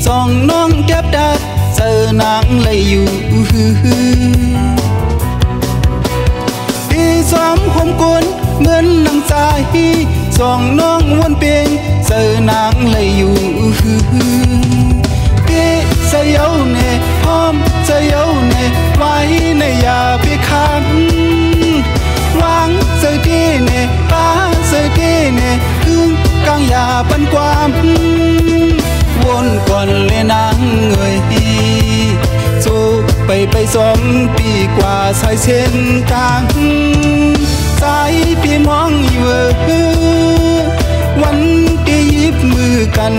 สองน้องแก็บดัดเจอนางเลยอยู่ที่ซ้อมหอมกวนเหมือนนางใจสองน้องวนเปียงเจอนางเลยอยู่พี่เสียวเน่หอมเสียวเน่ไว้ในอย่าไปคันวางเสียดีเน่ป้าเสียดีเน่คืนกลางอย่าปันความวนก่อนเลยนางเอ่ยสู้ไปสองปีกว่าสายเส้นกลางสายปีมองอยู่วันที่ยิบมือกัน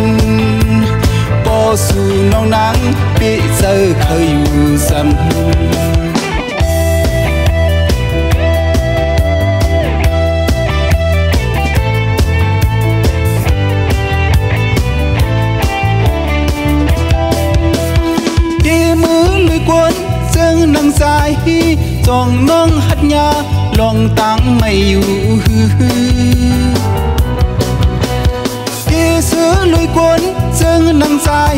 ปอสู่น้องนางปีเจอเคยอยู่ซ้ำนางสายจองน้องหัดยาลองตังไม่อยู่ที่ซื้อลุยกวนซึ่งนางสาย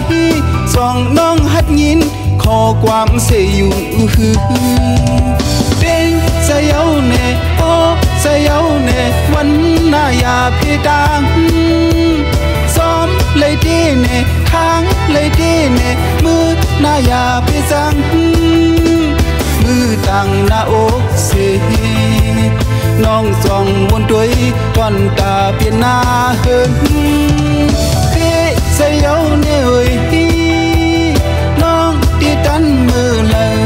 จองน้องหัดยินขอความเสียอยู่เป็นเสียวเน่โอ้เสียวเน่วันหน้าอย่าเพดางซ้อมเลยดีเน่ค้างเลยดีเน่มือหน้าอย่าเพจังมือตั้งหน้าอกเสียน้องส่องบนด้วยก่อนตาเปลี่ยนหน้าเหินพี่เสียวเน่เอ้ยน้องที่ตันมือเลย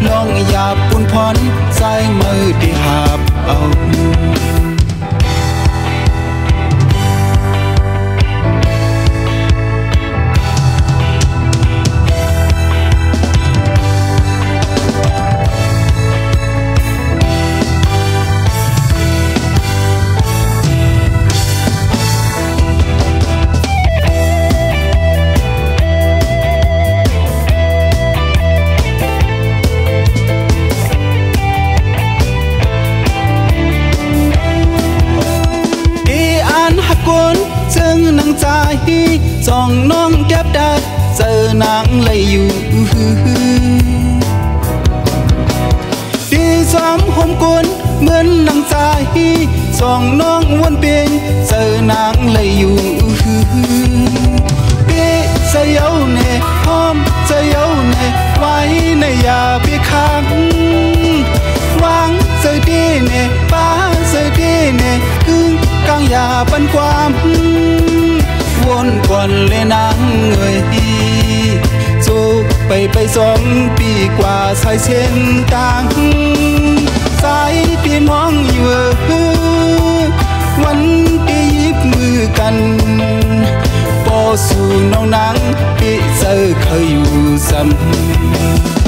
ลองหยาบปุ่นพรใส่มือที่หาบเอาซึ่งนางใจสองน้องแก็บดัดเจอนางเลยอยู่ที่ซ้อมหอมกวนเหมือนนางใจสองน้องวนเปียงเจอนางเลยอยู่พี่เสียวเน่หอมเสียวเน่ไว้ในอย่าไปคันวางเสียดีเน่ป้าเสียดีเน่คืนกลางอย่าปันความวนก่อนเลยนางเอ่ยสู้ไปสองปีกว่าสายเส้นกลางสายปีมองอยู่วันที่ยิบมือกันปอสู่น้องนางปีเจอเคยอยู่ซ้ำ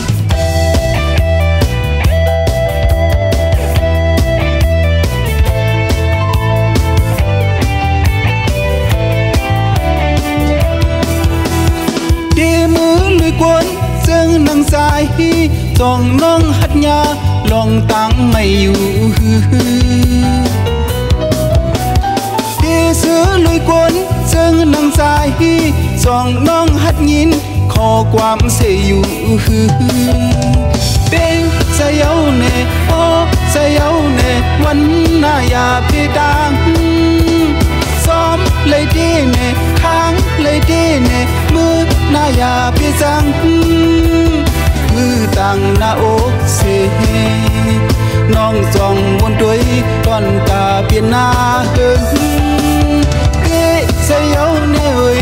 กวนซึ่งนางสายจองน้องหัดยาลองตังไม่อยู่ที่ซื้อลุยกวนซึ่งนางสายจองน้องหัดยินขอความเสียอยู่เป็นเสียวเน่โอ้เสียวเน่วันหน้าอย่าเพดางซ้อมเลยดีเน่ค้างเลยดีเน่มือหน้าอย่าไปจังมือตั้งหน้าอกเสียน้องส่องบนด้วยก่อนตาเปลี่ยนหน้าเหินพี่เสียวเน่เอ้ย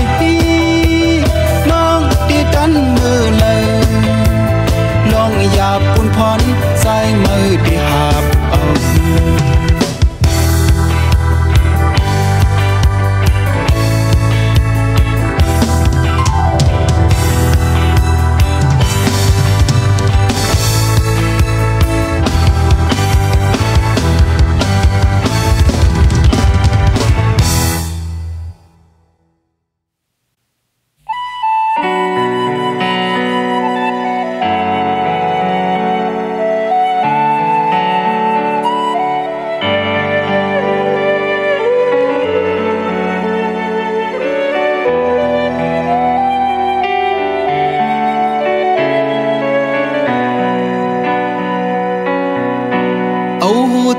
น้องที่ตันมือเลยลองหยาบปุ่นพรใส่มือที่หาบเอา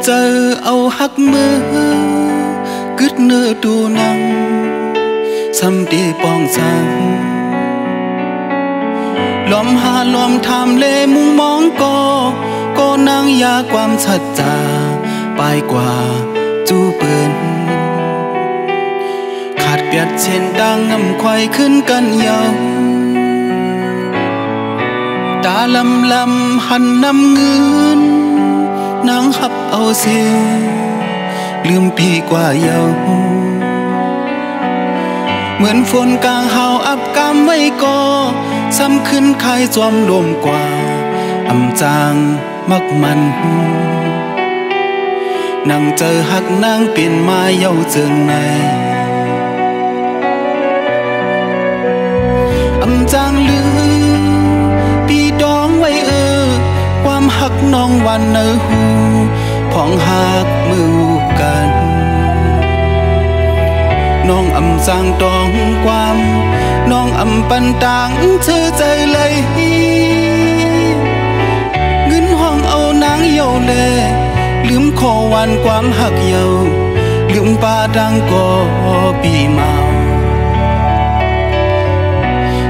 เจอเอาหักมือกึดเนื้อดูนังซ้ำตีปองสังล้อมหาล้อมทำเลมุงมองก็นางยาความชัดจาปลายกว่าจูเปินขาดเปียดเช่นดังงำควายขึ้นกันยาวตาลำหันนำเงินนางหับเอาเสียลืมพี่กว่าเยาเหมือนฝนกลางหาวอับกามไว้ก่อซ้ำขึ้นคายจอมลมกว่าอำจางมักมันนั่งเจอหักนางเปลี่ยนมาเย้าเจิงในอำจางลือปีดองไว้ความหักน้องวันเนอหูพองหักมือกันน้องอำจางตองความน้องอำปันต่างเธอใจเลยเงินห้องเอานางเยาแลลืมขอวันความหักเยาลืมป่าดังก่อปีเมา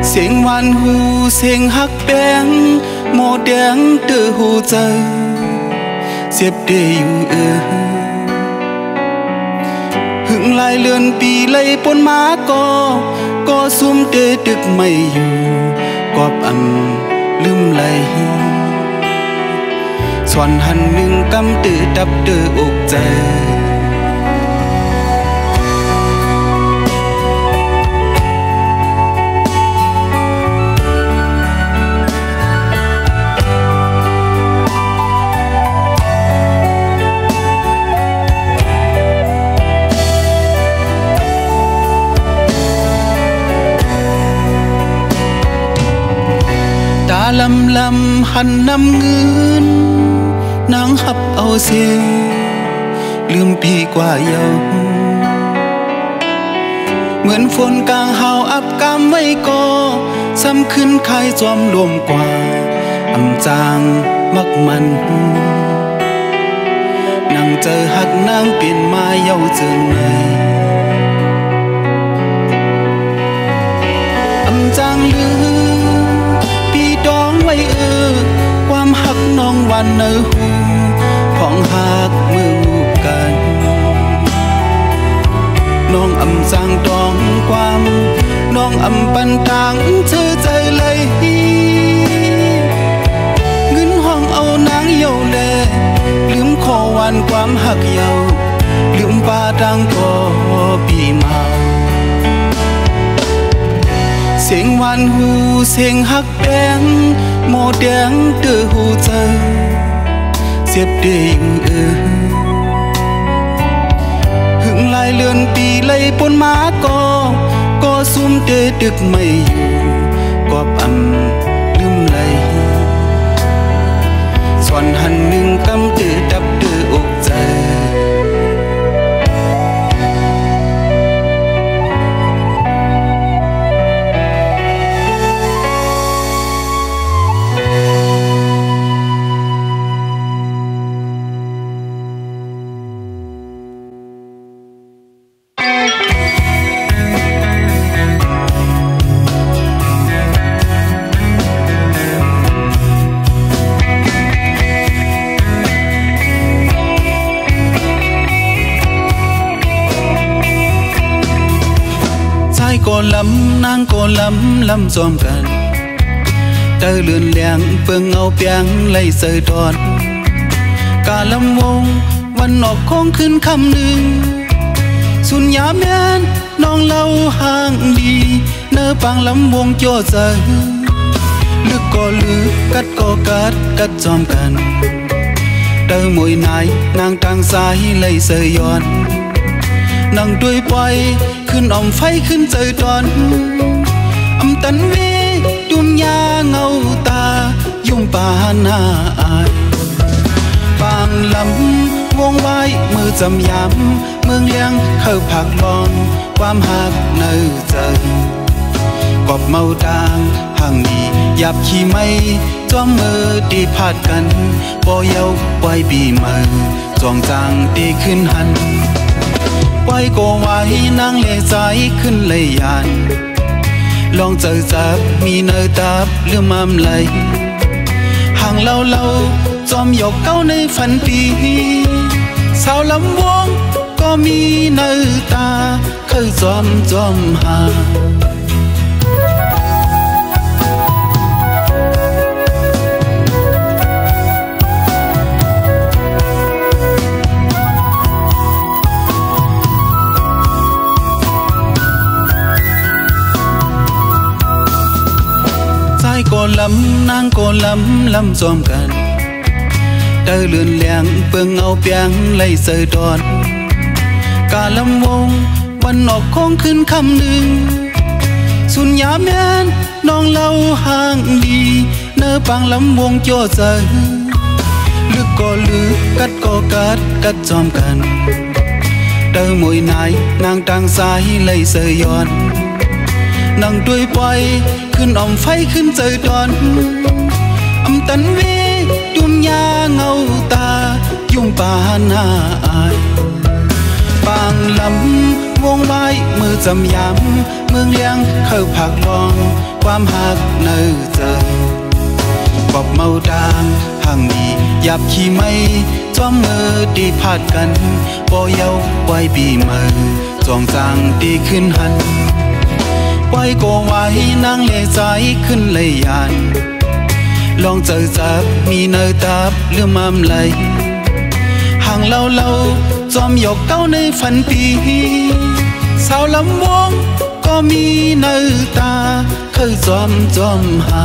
เสียงวันหูเสียงหักแป้งโมแดงเตือหูใจเสียบเดอยู่หึงลายเลือนปีเลยปนมาก็ซุ่มเดดึกไม่อยู่กอบอำลืมไหลส่วนหันหนึ่งกำตือดับเดืออกใจลำหันนำเงินนางหับเอาเสียลืมพี่กว่าเยาเหมือนฝนกลางหาวอับกามไว้ก่อซ้ำขึ้นคายจอมลมกว่าอำจางมักมันนั่งเจอหักนางเปลี่ยนมาเย้าเจิงในอำจางลือดองไว้ความหักน้องวันเนอหูของหักมือกันน้องอำจางดองความน้องอำปันต่างเธอใจเลยเงินห้องเอานางเยาแลลืมขอวันความหักเยาลืมป่าดังก่อปีเมาเสียงวันหูเสียงหักแดงโมแดงเตือหูใจเสียบเดอยู่หึงลายเลือนปีเลยปนมาก็ซุ่มเดดึกไม่อยู่กอบอำลืมไหลส่วนหันหนึ่งกำตือดับเดืออกใจก็ลำนางก็ลำจอมกันเตอเลือนแหลงเปิงเอาเปียงไล่เสยตอนกาลำวงวันนอกคงขึ้นคำหนึ่งสุญญาแม่นน้องเล่าห่างดีเนื้อปังลำวงโจเจอลึกก็ลึกกัดก็กัดจอมกันเตอมวยนายนางทางสายไล่เสยย้อนนั่งด้วยปล่อยขึ้นอ่อมไฟขึ้นเจอตอนอำตันเวดุนยาเงาตายุ่งป่าหน้าอายบางลำวงไว้มือจำยำเมืองเลี้ยงเข้าผักบอนความหักเนื้อใจก อบเมาด่างห่างดีหยับขี้ไม่จ้อมมือตีพาดกันบ่เยาไว้บีมือจองจางตีขึ้นหันไว้ก็ไว้นางเลใจขึ้นเลยยานลองเจอจับมีเนยตับหรือมามไหลห่างเราจอมหยกเก้าในฝันปีสาวลำวงก็มีเนยตาเคยจอมหาก็ลำนางก็ลำจอมกันเดินเลื่อนเลียงเปิงเอาเปียงไล่เสยดอนกาลำวงวันออกคงขึ้นคำหนึ่งสุญญาแม่นน้องเล่าห่างดีเนื้อปังลำวงโจเจอลึกก็ลึกกัดก็กัดจอมกันเดินมวยนายนางต่างสายไล่เสยย้อนนั่งด้วยปล่อยขึ้นอ่อมไฟขึ้นเจอดอนอำตันเวดุนยาเงาตายุ่งปาหน้าอายปางลำวงไว้มือจำยำเมืองเลี้ยงเข้าผักลองความหักเนื้อเจอปอบเมาด่างห่างดีหยับขี้ไม่จ้อมมือตีพาดกันบ่เยาไว้บีมือจองจางตีขึ้นหันไว้ก็ไว้นางเลใจขึ้นเลยยานลองเจอจับมีเนยตับหรือมามไหลห่างเราจอมหยกเก้าในฝันปีสาวลำวงก็มีเนยตาเคยจอมหา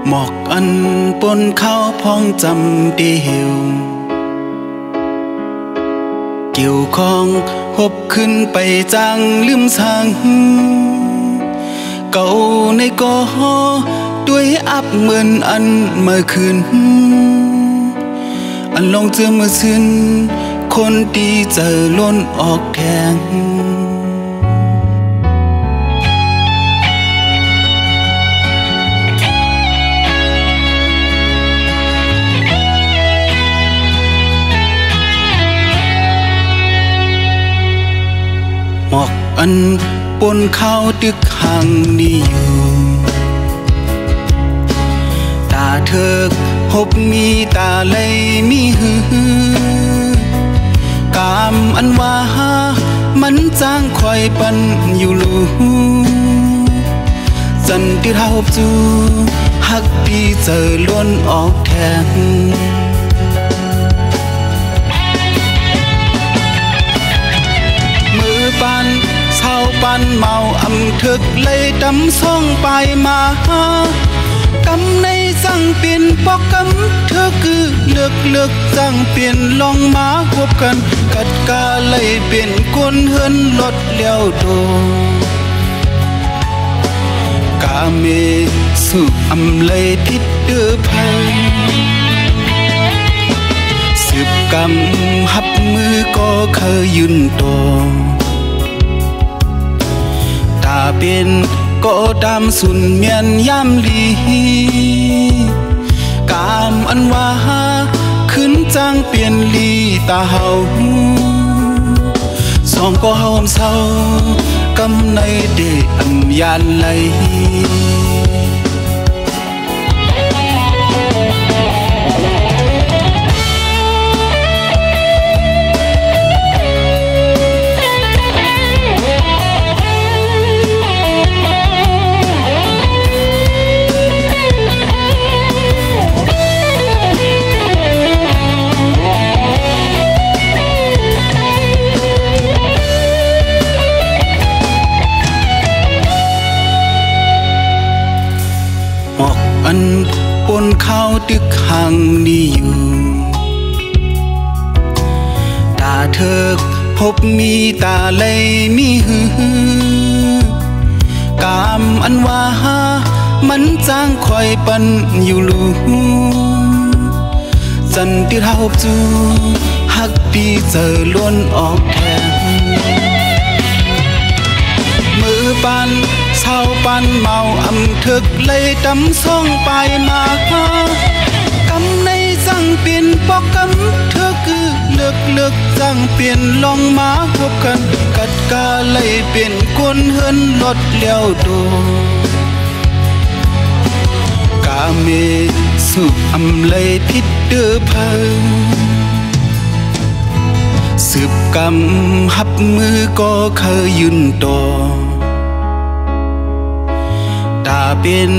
หมอกอันปนเข้าพองจำดีหิวเกี่ยวข้องหบขึ้นไปจังลืมสังเก่าในกอด้วยอับเหมือนอันเมื่อคืนอันลงเจอเมื่อซึ้นคนดีเจอล้นออกแทงหมอกอันปนเข้าตึกห่างนี้อยู่ตาเถิกหบมีตาเลยมีหือกามอันว่ามันจ้างคอยปันอยู่ลูจันที่เท้าจูหักปีเจอล้วนออกแทงปันเศร้าปันเมาอำถึกเลยดำส่องไปมากำในสั่งเปลี่ยนปอกกำเธอคือเลือกสั่งเปลี่ยนลองมาพบกันกัดกาเลยเปลี่ยนคนเฮินลดเลี้ยวโดกาเมสุอำเลยพิดเดือพันสืบกำหับมือก็เคยยืนต่อตาเป็นก็ดำสุนเมียนย่ำลีกามอันว่าขึ้นจังเปลี่ยนลีตาเฮาสองก็เฮาเศร้ากำในเดอำยานไหล หอกอันปนข้าวตึกห่างนี้อยู่ตาเถิกพบมีตาเลยมีหือกามอันว่ามันจ้างคอยปันอยู่ลูจันติเท่าจูฮักดีเจอล้วนออกแทนมือปันเศร้าปันเมาอำถึกเลยดำส่องไปมากำในจังเปลี่ยนปอกกำเธอคือเลือกจังเปลี่ยนลองมาพบกันกัดกาเลยเปลี่ยนคนเฮินลดเลี้ยวดูกาเมสุอำเลยพิษเดือเพอสืบกำหับมือก็เคยยืนต่อตาเป็น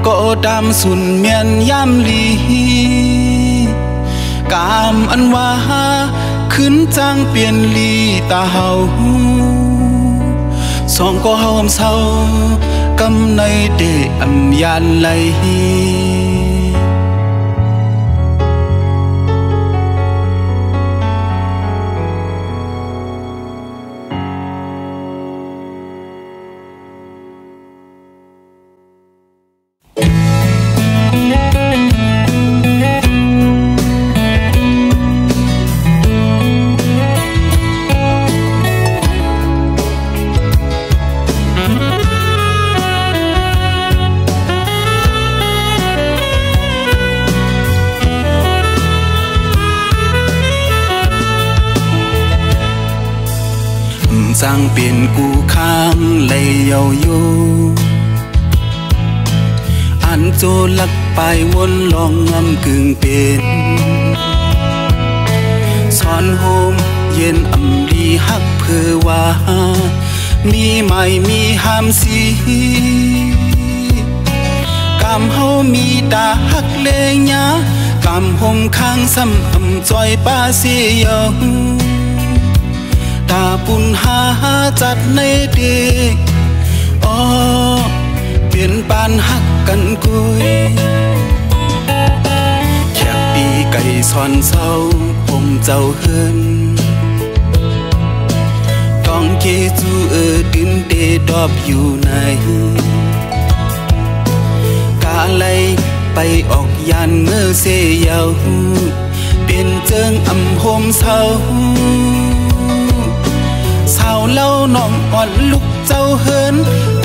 ก็ตามสุนเมียนย่ำลีกามอันว่าขึ้นจางเปลี่ยนลีตาเฮาสองก็เฮาเศร้ากำในเดอำยานไหลสร้างเปลี่ยนกูข้างเลยเยาโยอันโจลักไปวนลองงำกึ่งเป็นสอนโฮมเย็นอำดีฮักเพื่อว่ามีไม่มีห้ามสีกำเฮามีตาฮักเลยญากำห่มข้างซ้ำอำจอยป้าเสียตาปุ่นหาจัดในเด็กอ๋อเปลี่ยนปานหักกันกุยแขกปีไก่ซอนเศร้าผมเจ้าเฮินต้องเกจูดินเดดอบอยู่ในกาไลไปออกยานเมื่อเสียาวเป็นเจิงอำโฮมเศร้าสาวเล่าน้องอ่อนลุกเจ้าเฮิน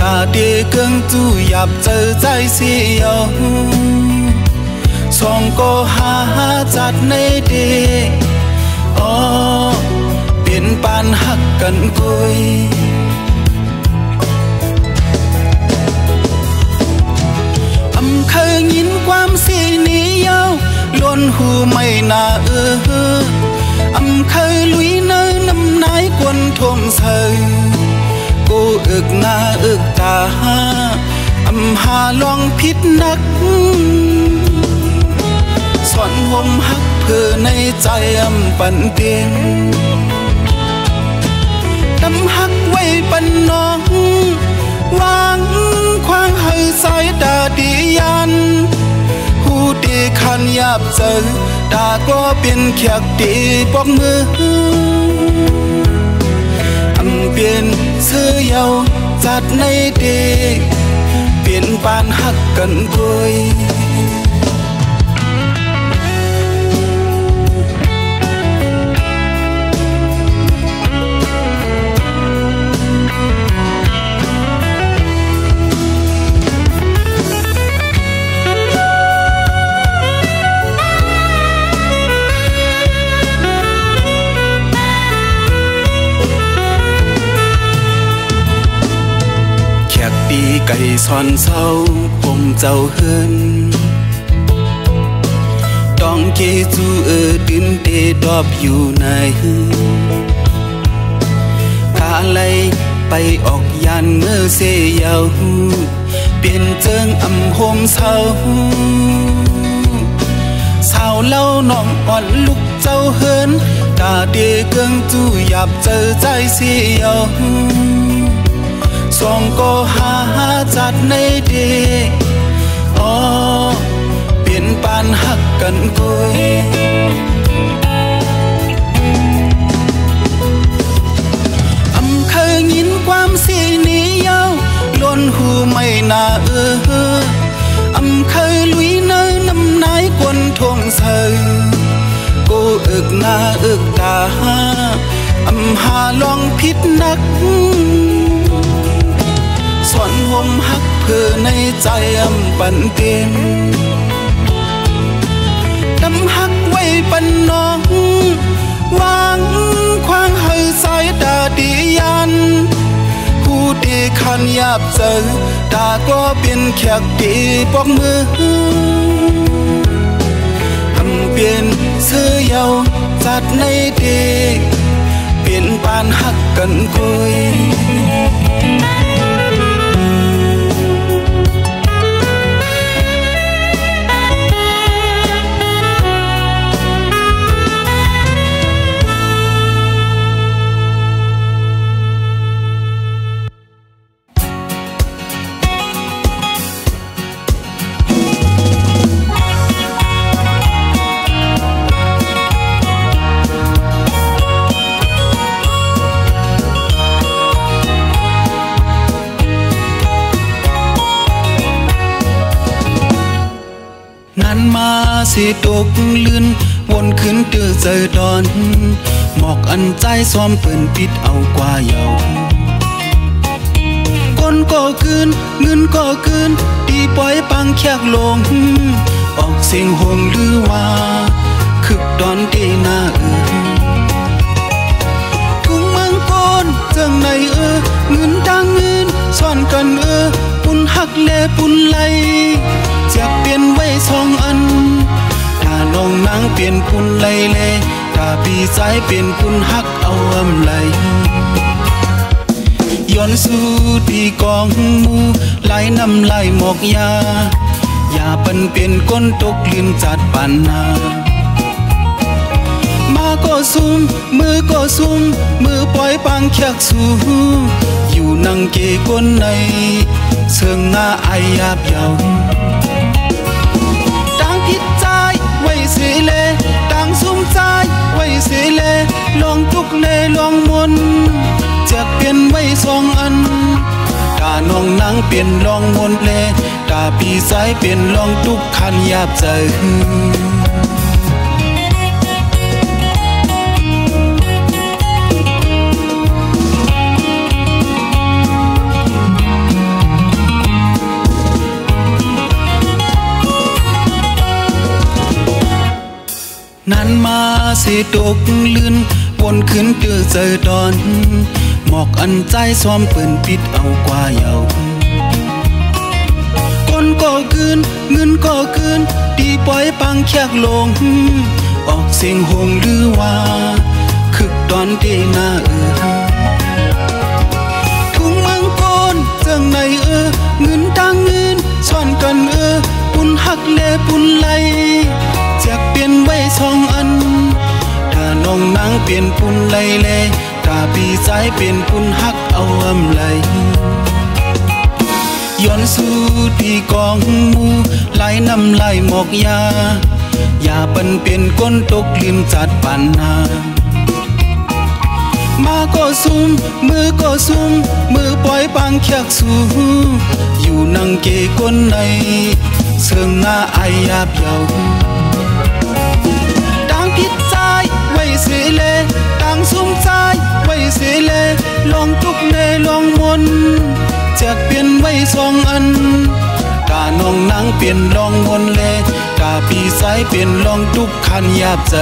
ตาเดเกิงจูหยับเจอใจเสียวสองก็หาจัดในเดอ๋อเปลี่ยนปานหักกันกุยอำเคยยินความสีนี้ยาวล้วนหูไม่น่าอำเคยลุยเนินน้ำนายกวนทมเสยกูอึกหน้าอึกตาอำหาลองพิษนักสอนห่มฮักเพื่อในใจอำปันเตียงดำฮักไว้ปันน้องวางควางให้สายตาดียันหูดีขันยับเจอตาก็เป็นแขกดีปอกมืออำเปลี่ยนเสื้อเยาจัดในเด็กเปลี่ยนปานหักกันกุยปีไก่ซอนเศร้าผมเจ้าเฮินต้องเกจูดินเดดอบอยู่ในกาไลไปออกยานเมื่อเสียาวเปลี่ยนเจิงอำโฮมเศร้าสาวเล่าน้องอ่อนลุกเจ้าเฮินตาเดเกิงจูหยับเจอใจเสียวสองก็หาจัดในเดอ๋อ cận côi âm khơi nhìn quam xì ní nhau luôn hù mây na âm khơi lũy nơi năm nái quân thôn sờ cô ực na ực ta âm hà loang phít nắc soạn hôm hắc phơ nay trái âm bận tiền đâm hắc quay bận nong vang khoang hơi say đà đi ăn khu đi khăn yap giờ đã có biên khạc đi bóc mưa âm biên sơ yêu giặt nay đi biên ban hắc cận côi ngàn ma sẽ tốc lươnวนขึ้นtừ giờ đón mọc ăn trái xómปืนปิดเอากว่าเยาคนก็คืนเงินก็คืนตีปล่อยปังแขกลงออกเสียงห่วงหรือว่าคึกดอนตีหน้ากุ้งมังกรเจังในเงินดังเงินซ่อนกันปุ่นหักเล่ปุ่นไหลจากเปลี่ยนไว้สองอันถ้าน้องนางเปลี่ยนปุ่นไหลเล่ถ้าพี่สายเปลี่ยนปุ่นหักเอาอำไหลย้อนสู่ที่กองมูไหลน้ำไหลหมอกยาอย่าปันเปลี่ยนก้นตกลื่นจัดปานนามาก็ซุ่มมือก็ซุ่มมือปล่อยปังแขกสู่อยู่นั่งเกก้นในเสื่องหน้าไอยาบเยาดังพิษใจไว้เสเลดังซุ่มใจไว้เสเลลองทุกเลลองมนจะเปลี่ยนไว้สองอันตาน้องนางเปลี่ยนลองมนเลตาพี่สายเปลี่ยนลองทุกคันยาบใจนั้นมาเสตกลื่นวนขึ้นเตือเจอดอนหมอกอันใจซ้อมปืนปิดเอากว่าเยาคนก็คืนเงินก็คืนตีปล่อยปังแขกลงออกเสียงห่วงหรือว่าคึกดอนตีหน้าทุ่งมังกรเจังในเงินดังเงินซ่อนกันปุ่นหักเล่ปุ่นไหลจากเปลี่ยนไว้สองอันถ้าน้องนางเปลี่ยนปุ่นไหลเล่ถ้าพี่สายเปลี่ยนปุ่นหักเอาอำไหลย้อนสู่ที่กองมูไหลน้ำไหลหมอกยาอย่าปันเปลี่ยนก้นตกลื่นจัดปานนามาก็ซุ่มมือก็ซุ่มมือปล่อยปังแขกสู่อยู่นั่งเกก้นในเสื่องหน้าไอยาบเยาดังพิษใจไว้เสเลดังซุ่มใจไว้เสเลลองทุกเลลองมนจากเปลี่ยนไว้สองอันตาน้องนางเปลี่ยนลองมนเลตาพี่สายเปลี่ยนลองทุกคันยาบใจ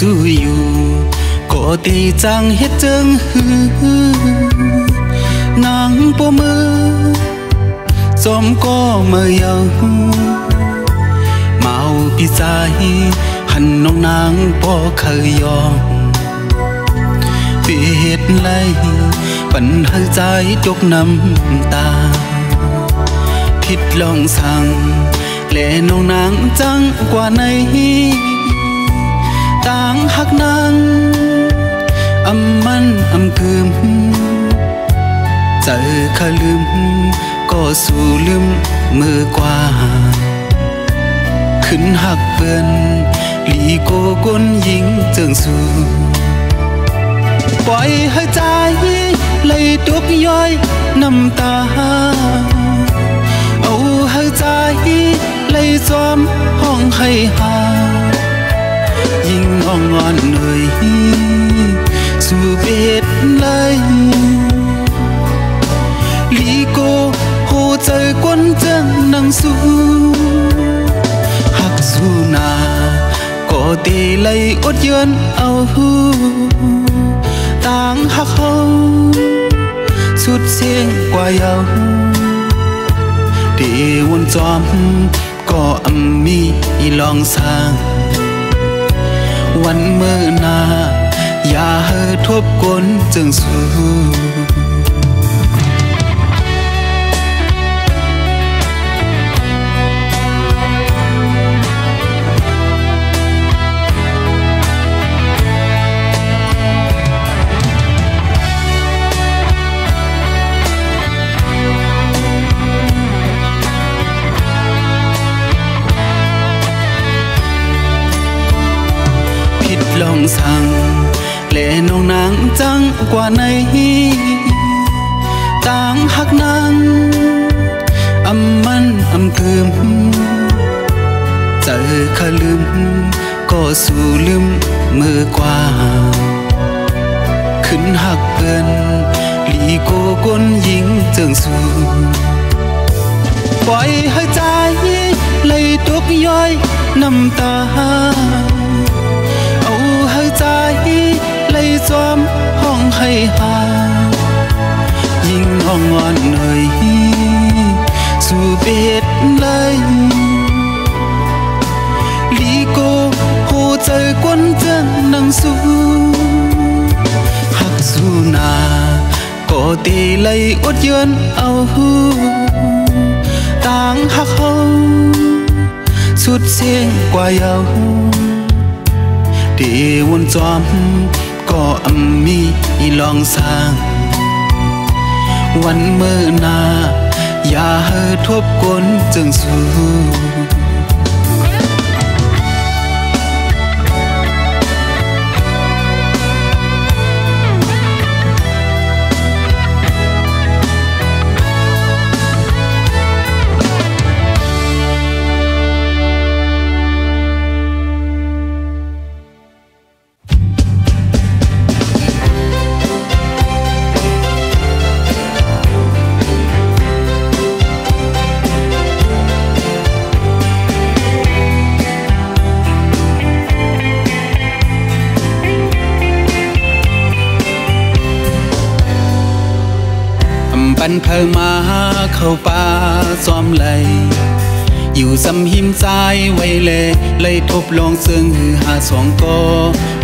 xui yu có tí chẳng hết chân hư nắng po mơ xóm có mơ yêu màu pi dài hằn nông nắng po khơi yong biết lấy vẫn hơi dài chốc năm ta thịt lòng sang lệ nông nắng trắng qua này tang hắc nắng âm man âm cơm giờ khơi lưm có su lưm mưa qua khấn hắc vườn lì cô quân dính trường su quay hơi trái lấy tuốc nhoi nằm ta âu hơi trái lấy xóm hong hay hà nhìn ngon ngon người dù biết lấy lý cô hồ trời quân chân nắng su hắc su na có tỷ lấy ốt duyên âu tang hắc hâu suốt xiên qua yêu để quân xóm có âm mi lòng sangวันเมื่อนาอย่าเฮอทบกวนจึงสู้ลองสั่งเล่นองนางจังกว่าในต่างหักนางอำมันอำคืมเจอขลืมก็สู่ลืมมือกว่าขึ้นหักเกินลีโกกนยิงเจิงสู่ปล่อยให้ใจเลยตกย้อยน้ำตาhơi trái lấy xóm hong hay hà nhìn ngon ngon người dù biết lấy lý cô hồ trời quân chân nắng su hắc su na có tỷ lấy ốt duyên âu tang hắc hâu suốt xiên qua yêu để quân xóm có âm mi lòng sangวันเมื่อนาอย่าเฮอทบกวนจึงสู้ปันเพอมาเข้าป่าซ้อมเลยอยู่ซ้ำหิมใจไว้เลยทบลองซึ่งหือหาสองก็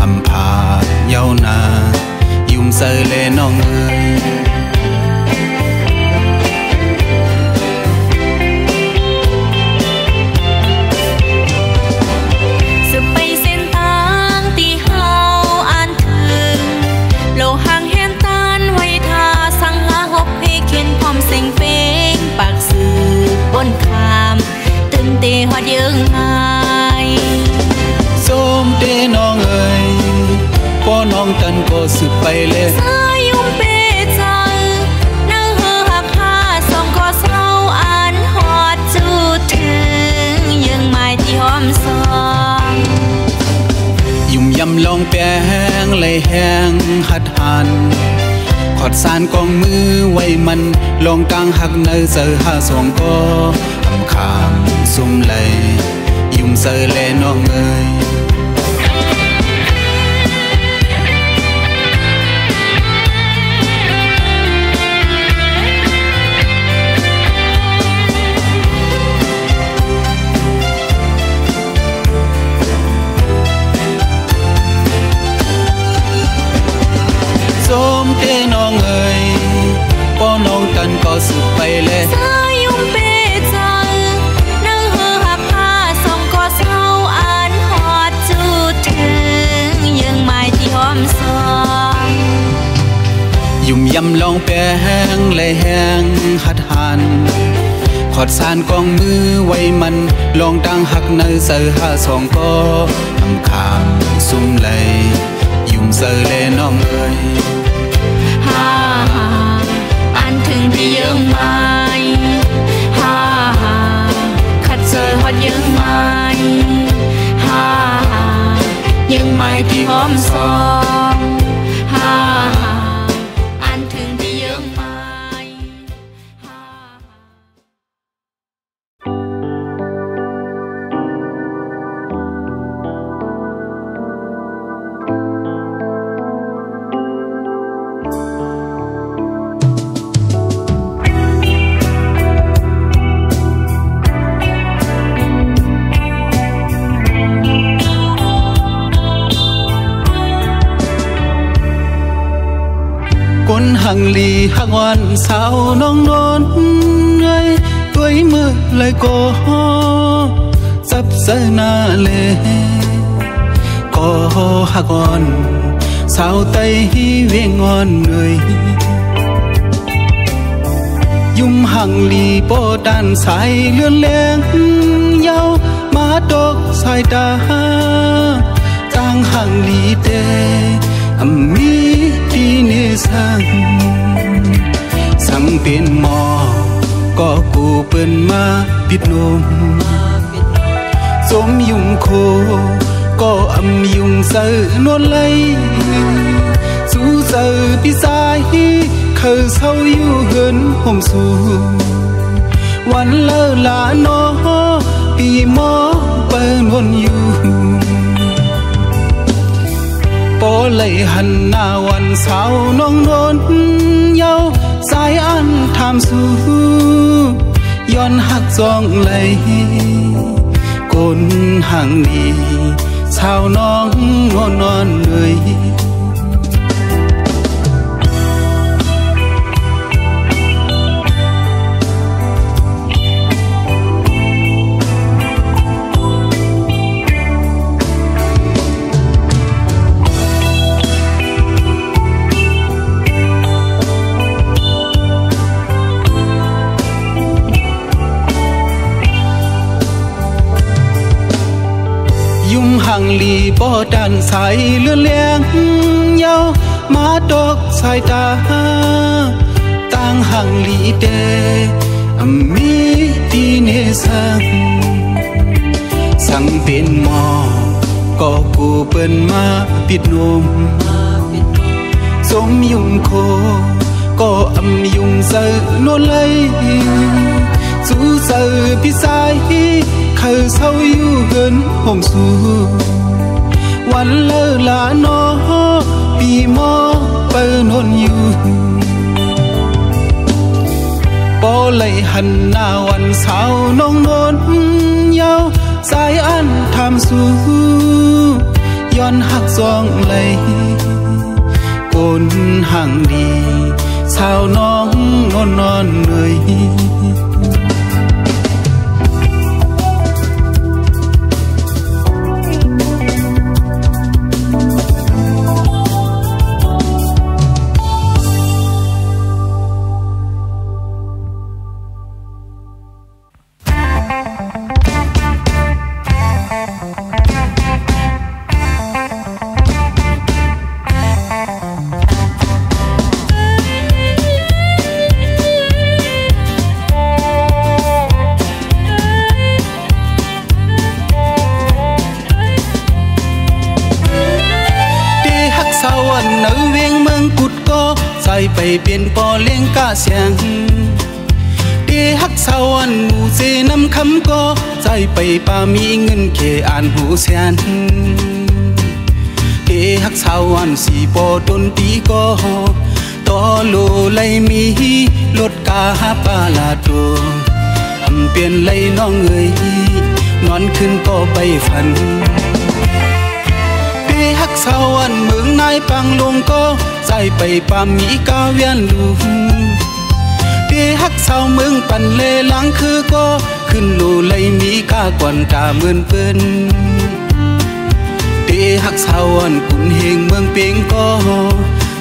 อำพาเยานายุ่มเสยเลน้องเอ๋ยเตะหอดยังไงส้มเตะน้องเอ๋ยป้อน้องตันก็สืบไปเลยสายุ่มเปใจนั่งเฮอหักผ้าส่งก็เศร้าอ่านหอดจูดถึงยังไม่ที่หอมซองยุ่มยำลองแปงเลยแห้งหัดหันขอดสานกองมือไว้มันลองกลางหักเนยเสือหาสองก็ทำคำซุ่มเลยยุ่มเสือเลน้องเอ๋ย แปงเลยแหงหัดหันขอดสานกองมือไว้มันลองตั้งหักเนยเสือหาสองก็ทำขามซุ่มเลยยุ่มเสือเลยน้องเอ้ยฮ่าอันถึงที่ยังไม่ฮ่าขัดเสือฮอดยังไม่ฮ่ายังไม่ที่หอมซองฮ่าอันถึงที่ยังไม่คนหังลีหักวันสาวน้องนนเอ้ยตัวมือเลยก็ซับเสนาเลยก็หักวันสาวไตเวงอนเอ้ยยุ่มหังลีโปดันสายเลื่อนแรงยาวมาดอกสายตาจางหังลีเตมีดีเนสังเป็นหมอก็กูเปิ้นมาปิดนมสมยุ่งโคก็ยุ่งเสือนวลเลยสู้เสือพี่สายเขาเศร้าอยู่เหินห่มสูวันเลอลาโนปีหมอเปิ้นวนอยู่ปอเลยหันหน้าวันสาวน้องนนเยาสายอันทำสู้ย้อนหักจองเลยกนห่างดีสาวน้องนอนเลยหังลีบ่ดันสายเลื่อนแรงยาวมาดอกสายตาต่างหังลีเดมีดีเนสังเป็นหมอก็กูเปิ้นมาปิดนมสมยุ่งโคก็ยุ่งเสือนวลเลยสู้เสือพี่สายเขาเศร้าอยู่เหินห่มสูวันเลอลาโนปีหมอเปิ้นวนอยู่ปอเลยหันหน้าวันสาวน้องนนยาวสายอันทำสู้ย้อนหักจองเลยกนห่างดีสาวน้องนอนเลยไปเป็นปอเลี้ยงกะเสียงดีฮักสาวันหมู่เจนำคำก็ใจไปป่ามีเงินเขอ่านหูเสียนดีฮักสาวันสีปอดนตีก็ต่อโลเลยมีรถกาปาลาโตเปลี่ยนเลยน้องเอ้ยนอนขึ้นก็ไปฝันฮักสาวันเมืองนายปังลงก็ใจไปปามีกาเวียนลูดีฮักสาวเมืองปันเลหลังคือก็ขึ้นลูเลยมีกากวนตาเหมือนเปิ้นดีฮักสาวันกุนเฮงเมืองเปียงก็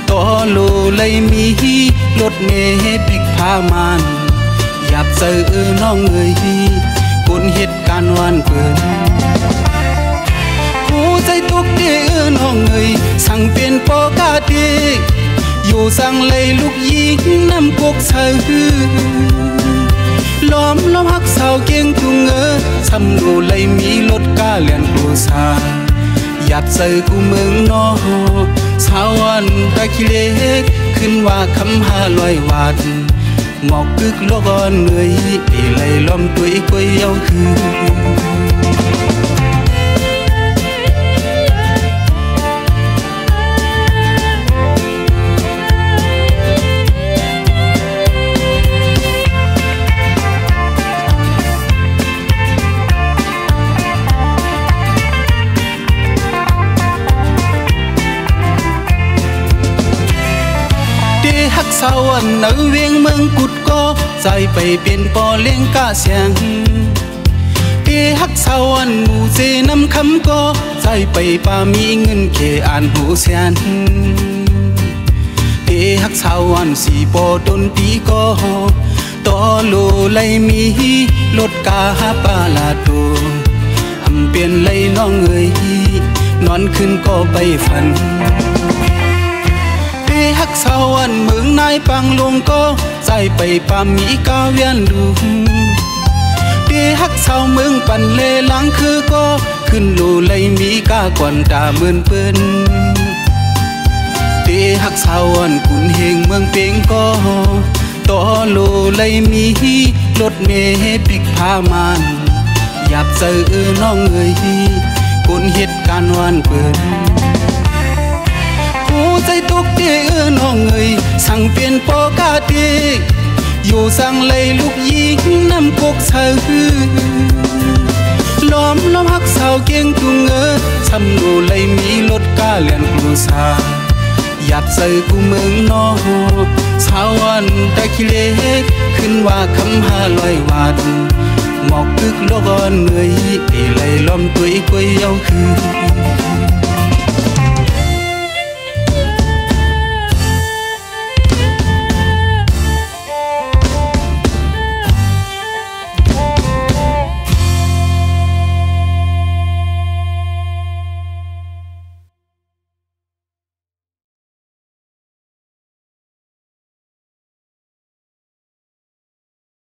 ตัวโลเลยมีรถเมล์ปิกพามานหยับเจอน้องเอ๋ยคนเหตุการณ์วันเปิดหูใจตุกเดือน้องเอ๋ยสั่งเป็นปอกาเดอยู่สั่งเลยลูกยิงน้ำกกเสือล้อมหักสาวเก่งทุงซ้ำโลเลยมีรถกาเลียนกูสาหยับเจอกูเมืองนอสาวันตะคิเล็กขึ้นว่าคำหาลอยวัดหมอกกึกโลกอ่อนเหนื่อยไหลล้อมตัวอีกวยเอาคือฮักสาวันในเวียงเมืองกุดก็ใจไปเป็นปอเลี้ยงกะเสียงเดฮักสาวันหมู่เจนำคำก็ใจไปป่ามีเงินเขอ่านหูเสียนเดฮักสาวันสีปอดนตีก็ต่อโลเลยมีรถกาปาลาโตทำเปลี่ยนเลยน้องเอ๋ยนอนขึ้นก็ไปฝันฮักสาวันเมืองนายปังลงก็ใจไปปามีกาเวียนดูเดฮักสาวเมืองปันเลหลังคือก็ขึ้นโลเลยมีกากวนตาเหมือนเปิ้นเดฮักสาววันกุนเฮงเมืองเป่งก็ต่อโลเลยมีรถเมล์ปิกพามานหยับเจอน้องเอ๋ยคนเหตุการณ์วันเปิ้นหูใจตุกเดือน้องเอ๋ยสั่งเปลี่ยนปอกาเดอยู่สั่งเลยลูกยิงน้ำกกเสือล้อมหักสาวเก่งทุงซ้ำโลเลยมีรถกาเลียนกูสาหยับเจอกูเมืองนอสาวันตะคิเล็กขึ้นว่าคำหาลอยวัดหมอกกึกโลกอ่อนเหนื่อยไหลล้อมตัวอีกวยเอาคือ